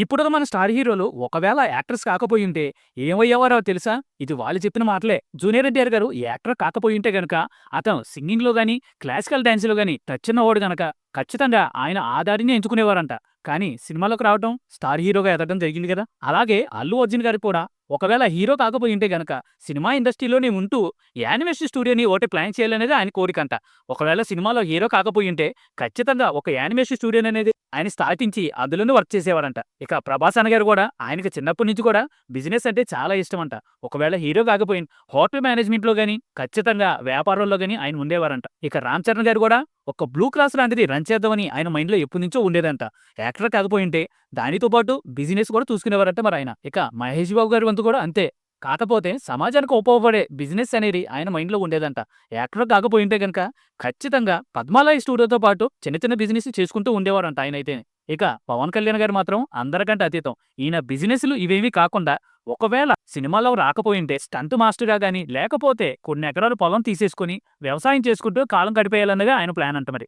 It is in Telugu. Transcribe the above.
ఇప్పుడు మన స్టార్ హీరోలు ఒకవేళ యాక్టర్స్ కాకపోయుంటే ఏమయ్యేవారో తెలుసా? ఇది వాళ్ళు చెప్పిన మాటలే. జూనియర్ ఎన్టీఆర్ గారు యాక్టర్ కాకపోయుంటే గనక అతను సింగింగ్‌లో గాని, క్లాసికల్ డాన్స్‌లో గాని టచ్చున్నవాడు గనక ఖచ్చితంగా ఆయన ఆ దారినే ఎంచుకునేవారంట. కానీ సినిమాలోకి రావటం, స్టార్ హీరోగా ఎదగడం జరిగింది గదా! అలాగే అల్లు అర్జున్ గారు కూడా ఒకవేళ హీరో కాకపోయుంటే గనక సినిమా ఇండస్ట్రీలోనే ఉంటూ యానిమేషన్ స్టూడియోని ఒకటి ప్లాన్ చేయాలనేది ఆయన కోరికంట. ఒకవేళ సినిమాలో హీరో కాకపోయుంటే ఖచ్చితంగా ఒక యానిమేషన్ స్టూడియోననేది ఆయన స్థాపించి అందులోనే వర్క్ చేసేవారంట. ఇక 'ప్రభాస్ అన్న' గారు గూడా ఆయనకి చిన్నప్పటి నుంచి కూడా బిజినెస్ అంటే చాలా ఇష్టమంట. ఒకవేళ హీరో కాకపోయిన హోటల్ మేనేజ్‌మెంట్‌లో గాని, ఖచ్చితంగా వ్యాపారంలో గాని ఆయన ఉండేవారంట. ఇక 'రామ్ చరణ్' గారు గూడా ఒక బ్లూ క్లాస్ లాంటిది రన్ చేద్దామని ఆయన మైండ్‌లో ఎప్పటినుంచో ఉండేదంట. యాక్టర్ కాకపోయుంటే దానితో పాటు బిజినెస్ కూడా చూసుకునేవారట మరాయన. ఇక 'మహేష్ బాబు' గారి వంతు కూడా అంతే. కాకపోతే సమాజానికి ఉపయోగపడే బిజినెస్ అనేది ఆయన మైండ్‌లో ఉండేదంట. యాక్టర్ కాకపోయుంటే గనక ఖచ్చితంగా 'పద్మాలయ స్టూడియో'తో పాటు చిన్న చిన్న బిజినెస్ చేసుకుంటూ ఉండేవారంట ఆయనైతే. ఇక 'పవన్ కళ్యాణ్' గారు మాత్రం అందరికంటే అతీతం. ఈయన బిజినెస్‌లు ఇవేవి కాకుండా ఒకవేళ సినిమాలో రాకపోయుంటే స్టంట్ మాస్టర్‌గా గాని, లేకపోతే కొన్ని ఎకరాలు పొలం తీసేసుకొని వ్యవసాయం చేసుకుంటూ కాలం గడిపేయాలన్నదే ఆయన ప్లాన్ అంట మరి.